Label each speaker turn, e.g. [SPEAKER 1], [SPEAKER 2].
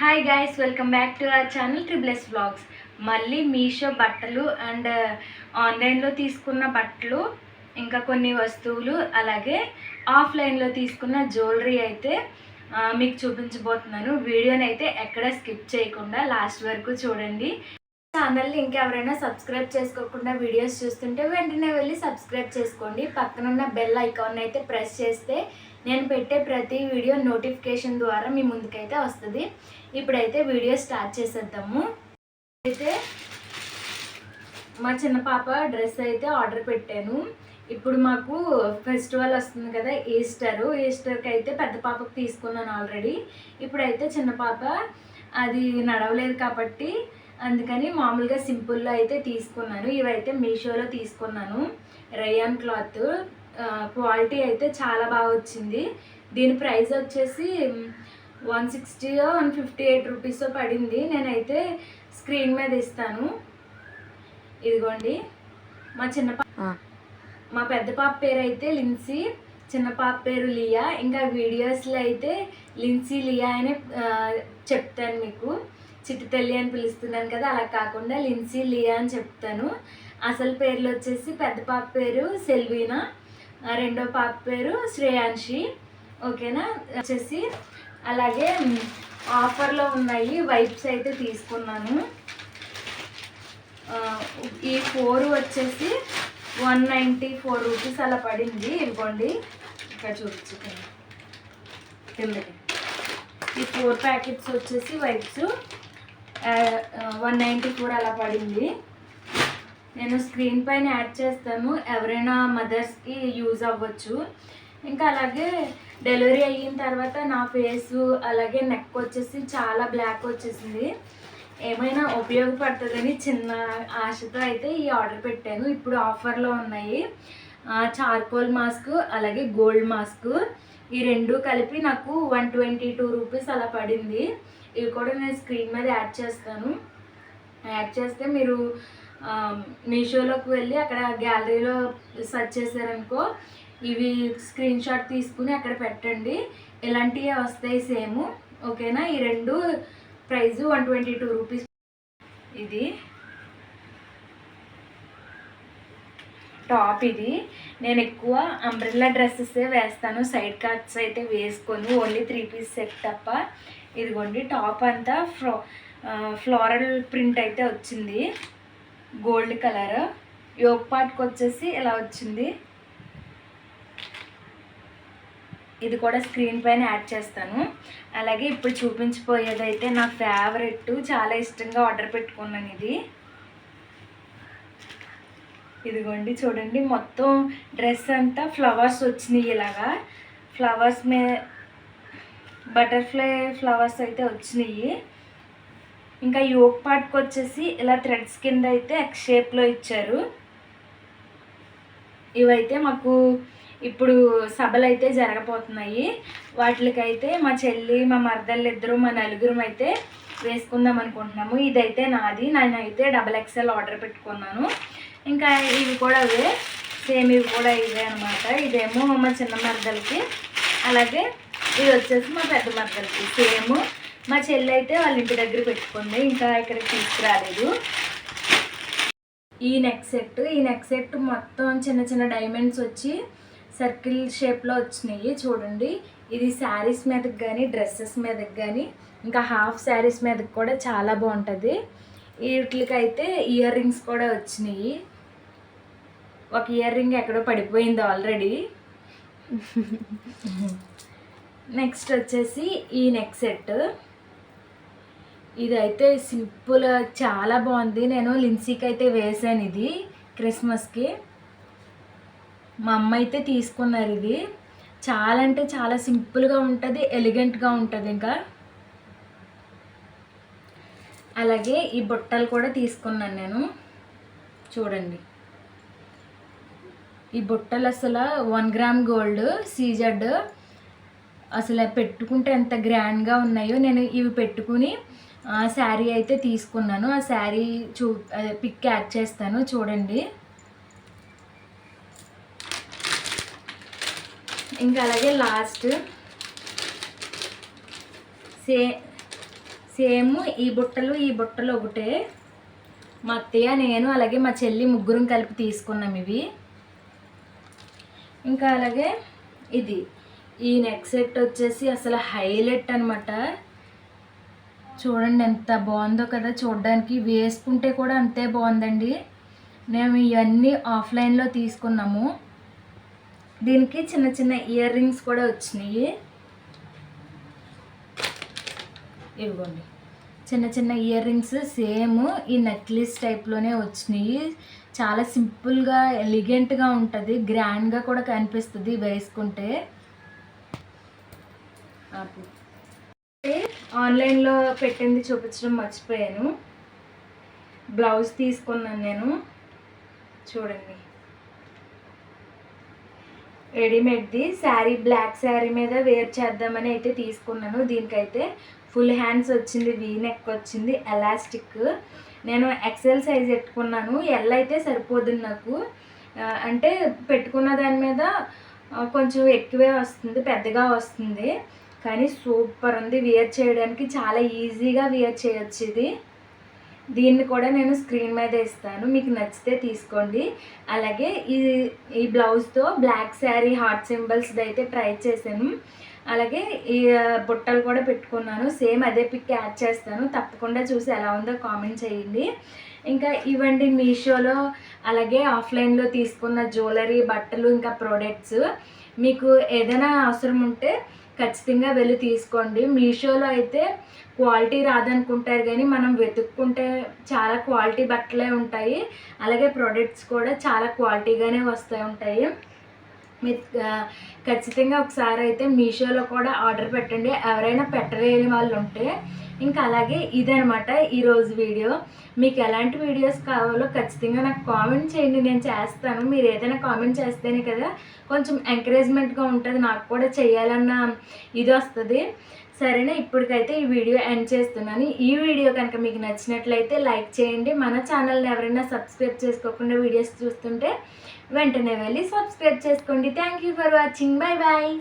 [SPEAKER 1] Hi guys, welcome back to our channel triple s vlogs. మళ్ళీ మీషో బట్టలు and ఆన్లైన్లో తీసుకున్న బట్టలు, ఇంకా కొన్ని వస్తువులు, అలాగే ఆఫ్లైన్లో తీసుకున్న జ్యువెలరీ అయితే మీకు చూపించబోతున్నాను. వీడియోని అయితే ఎక్కడ స్కిప్ చేయకుండా లాస్ట్ వరకు చూడండి. ఛానల్ని ఇంకెవరైనా సబ్స్క్రైబ్ చేసుకోకుండా వీడియోస్ చూస్తుంటే వెంటనే వెళ్ళి సబ్స్క్రైబ్ చేసుకోండి. పక్కనున్న బెల్ ఐకాన్ అయితే ప్రెస్ చేస్తే నేను పెట్టే ప్రతి వీడియో నోటిఫికేషన్ ద్వారా మీ ముందుకైతే వస్తుంది. ఇప్పుడైతే వీడియో స్టార్ట్ చేసేద్దాము. అయితే మా చిన్న పాప డ్రెస్ అయితే ఆర్డర్ పెట్టాను. ఇప్పుడు మాకు ఫెస్టివల్ వస్తుంది కదా, ఈస్టర్కి అయితే పెద్ద పాపకు తీసుకున్నాను ఆల్రెడీ. ఇప్పుడైతే చిన్న పాప అది నడవలేదు కాబట్టి అందుకని మామూలుగా సింపుల్లో అయితే తీసుకున్నాను. ఇవైతే మీషోలో తీసుకున్నాను. రయాన్ క్లాత్ క్వాలిటీ అయితే చాలా బాగా వచ్చింది. దీని ప్రైస్ వచ్చేసి 160 158 రూపీస్ పడింది. నేనైతే స్క్రీన్ మీద ఇస్తాను. ఇదిగోండి, మా పెద్ద పాప పేరు అయితే లిన్సీ, చిన్న పాప పేరు లియా. ఇంకా వీడియోస్లో అయితే లిన్సీ లియా అని చెప్తాను. మీకు చిట్టి తల్లి అని పిలుస్తున్నాను కదా, అలా కాకుండా లిన్సీ లియా అని చెప్తాను. అసలు పేర్లు వచ్చేసి పెద్ద పాప పేరు సెల్వీనా, రెండో పాప పేరు శ్రేయాన్షి. ఓకేనా వచ్చేసి అలాగే ఆఫర్లో ఉన్నాయి వైప్స్ అయితే తీసుకున్నాను. ఈ 4 వచ్చేసి 194 రూపీస్ అలా పడింది. ఇవ్వండి, ఇక్కడ చూపించుకోండి కిందకి. ఈ 4 ప్యాకెట్స్ వచ్చేసి వైప్స్ 194 అలా పడింది. నేను స్క్రీన్ పైన యాడ్ చేస్తాను, ఎవరైనా మదర్స్కి యూజ్ అవ్వచ్చు. ఇంకా అలాగే డెలివరీ అయిన తర్వాత నా ఫేసు అలాగే నెక్ వచ్చేసి చాలా బ్లాక్ వచ్చేసింది. ఏమైనా ఉపయోగపడుతుందని చిన్న ఆశతో అయితే ఈ ఆర్డర్ పెట్టాను. ఇప్పుడు ఆఫర్లో ఉన్నాయి. చార్కోల్ మాస్క్ అలాగే గోల్డ్ మాస్క్, ఈ రెండు కలిపి నాకు 122 రూపీస్ అలా పడింది. ఇవి కూడా నేను స్క్రీన్ మీద యాడ్ చేస్తాను. యాడ్ చేస్తే మీరు మీషోలోకి వెళ్ళి అక్కడ గ్యాలరీలో సెర్చ్ చేశారనుకో, ఇవి స్క్రీన్ షాట్ తీసుకుని అక్కడ పెట్టండి. ఇలాంటివి వస్తాయి సేమ్. ఓకేనా, ఈ రెండు ప్రైస్ 122 రూపీస్. ఇది టాప్. ఇది నేను ఎక్కువ అంబ్రెల్లా డ్రెస్సెసే వేస్తాను, సైడ్ కట్స్ అయితే వేసుకొని, ఓన్లీ 3 పీస్ సెట్ తప్ప. ఇదిగోండి, టాప్ అంతా ఫ్లోరల్ ప్రింట్ అయితే వచ్చింది, గోల్డ్ కలర్. యోక్ పార్ట్కి వచ్చేసి ఇలా వచ్చింది. ఇది కూడా స్క్రీన్ పైన యాడ్ చేస్తాను. అలాగే ఇప్పుడు చూపించిపోయేదైతే నా ఫేవరెట్, చాలా ఇష్టంగా ఆర్డర్ పెట్టుకున్నాను. ఇదిగోండి చూడండి, మొత్తం డ్రెస్ అంతా ఫ్లవర్స్ వచ్చినాయి. ఇలాగా ఫ్లవర్స్ బటర్ఫ్లై ఫ్లవర్స్ అయితే వచ్చినాయి. ఇంకా యోక్ పార్ట్కి వచ్చేసి ఇలా థ్రెడ్స్ కింద అయితే ఎక్స్ షేప్లో ఇచ్చారు. ఇవైతే మాకు ఇప్పుడు సభలు అయితే జరగబోతున్నాయి. వాటికైతే మా చెల్లి, మా మరదళ్ళు ఇద్దరు, మా నలుగురం అయితే వేసుకుందాం అనుకుంటున్నాము. ఇదైతే నాది, నేనైతే XXL ఆర్డర్ పెట్టుకున్నాను. ఇంకా ఇవి కూడా అవే సేమ్, ఇవి కూడా ఇవే అనమాట. ఇదేమో మా చిన్న మరదలకి, అలాగే ఇది వచ్చేసి మా పెద్ద మరదలకి సేమ్. మా చెల్లి అయితే వాళ్ళ ఇంటి దగ్గర పెట్టుకుంది, ఇంకా ఇక్కడికి తీసుకురాలేదు. ఈ నెక్ సెట్ మొత్తం చిన్న చిన్న డైమండ్స్ వచ్చి సర్కిల్ షేప్లో వచ్చినాయి. చూడండి, ఇది శారీస్ మీదకి కానీ, డ్రెస్సెస్ మీదకి కానీ, ఇంకా హాఫ్ శారీస్ మీదకి కూడా చాలా బాగుంటుంది. వీటికైతే ఇయర్ రింగ్స్ కూడా వచ్చినాయి. ఒక ఇయర్ రింగ్ ఎక్కడో పడిపోయింది ఆల్రెడీ. నెక్స్ట్ వచ్చేసి ఈ నెక్ సెట్. ఇదైతే సింపుల్, చాలా బాగుంది. నేను లిన్సీకి అయితే వేసాను ఇది క్రిస్మస్కి. మా అమ్మ అయితే తీసుకున్నారు. ఇది చాలా అంటే చాలా సింపుల్గా ఉంటుంది, ఎలిగెంట్గా ఉంటుంది. ఇంకా అలాగే ఈ బుట్టలు కూడా తీసుకున్నాను నేను. చూడండి, ఈ బుట్టలు అసలు 1 గ్రామ్ గోల్డ్ సీజెడ్, అసలు పెట్టుకుంటే ఎంత గ్రాండ్గా ఉన్నాయో. నేను ఇవి పెట్టుకుని శారీ అయితే తీసుకున్నాను. ఆ శారీ పిక్ యాడ్ చేస్తాను, చూడండి. ఇంకా అలాగే లాస్ట్ సేమ్ ఈ బుట్టలు ఒకటే. మా అత్తయ్య, నేను, అలాగే మా చెల్లి ముగ్గురం కలిపి తీసుకున్నాం ఇవి. ఇంకా అలాగే ఇది ఈ నెక్ సెట్ వచ్చేసి అసలు హైలైట్ అనమాట. చూడండి ఎంత బాగుందో కదా చూడడానికి, వేసుకుంటే కూడా అంతే బాగుందండి. మేము ఇవన్నీ ఆఫ్లైన్లో తీసుకున్నాము. దీనికి చిన్న చిన్న ఇయర్ రింగ్స్ కూడా వచ్చినాయి. ఇవ్వండి చిన్న చిన్న ఇయర్ రింగ్స్ సేమ్ ఈ నెక్లెస్ టైప్లోనే వచ్చినాయి. చాలా సింపుల్గా ఎలిగెంట్గా ఉంటుంది, గ్రాండ్గా కూడా కనిపిస్తుంది వేసుకుంటే. ఆన్లైన్లో పెట్టింది చూపించడం మర్చిపోయాను. బ్లౌజ్ తీసుకున్నాను నేను, చూడండి రెడీమేడ్ది శారీ, బ్లాక్ శారీ మీద వేర్ చేద్దామని అయితే తీసుకున్నాను. దీనికైతే ఫుల్ హ్యాండ్స్ వచ్చింది, వీ నెక్ వచ్చింది, ఎలాస్టిక్. నేను ఎక్సెల్ సైజ్ పెట్టుకున్నాను, ఎల్ అయితే సరిపోతుంది నాకు. అంటే పెట్టుకున్న దాని మీద కొంచెం ఎక్కువే వస్తుంది, పెద్దగా వస్తుంది. కానీ సూపర్ ఉంది, వేర్ చేయడానికి చాలా ఈజీగా వేర్ చేయొచ్చు ఇది. దీన్ని కూడా నేను స్క్రీన్ మీద ఇస్తాను, మీకు నచ్చితే తీసుకోండి. అలాగే ఈ బ్లౌజ్తో బ్లాక్ శారీ హార్ట్ సింబల్స్ది అయితే ట్రై చేశాను. అలాగే ఈ బుట్టలు కూడా పెట్టుకున్నాను, సేమ్ అదే పిక్ యాడ్ చేస్తాను. తప్పకుండా చూసి ఎలా ఉందో కామెంట్ చేయండి. ఇంకా ఇవ్వండి మీషోలో అలాగే ఆఫ్లైన్లో తీసుకున్న జ్యువెలరీ, బట్టలు, ఇంకా ప్రోడక్ట్స్. మీకు ఏదైనా అవసరం ఉంటే ఖచ్చితంగా వెళ్ళి తీసుకోండి. మీషోలో అయితే క్వాలిటీ రాదనుకుంటారు, కానీ మనం వెతుక్కుంటే చాలా క్వాలిటీ బట్టలే ఉంటాయి. అలాగే ప్రోడక్ట్స్ కూడా చాలా క్వాలిటీగానే వస్తూ ఉంటాయి. మీరు ఖచ్చితంగా ఒకసారి అయితే మీషోలో కూడా ఆర్డర్ పెట్టండి, ఎవరైనా పెట్టలేని వాళ్ళు ఉంటే. ఇంకా అలాగే ఇదనమాట ఈరోజు వీడియో. మీకు ఎలాంటి వీడియోస్ కావాలో ఖచ్చితంగా నాకు కామెంట్ చేయండి, నేను చేస్తాను. మీరు ఏదైనా కామెంట్ చేస్తేనే కదా కొంచెం ఎంకరేజ్మెంట్గా ఉంటుంది, నాకు కూడా చేయాలన్న ఇది వస్తుంది. సరేనా, ఇప్పటికైతే ఈ వీడియో ఎండ్ చేస్తున్నాను. ఈ వీడియో కనుక మీకు నచ్చినట్లయితే లైక్ చేయండి. మన ఛానల్ని ఎవరైనా సబ్స్క్రైబ్ చేసుకోకుండా వీడియోస్ చూస్తుంటే వెంటనే వెళ్ళి సబ్స్క్రైబ్ చేసుకోండి. Thank you for watching. Bye bye.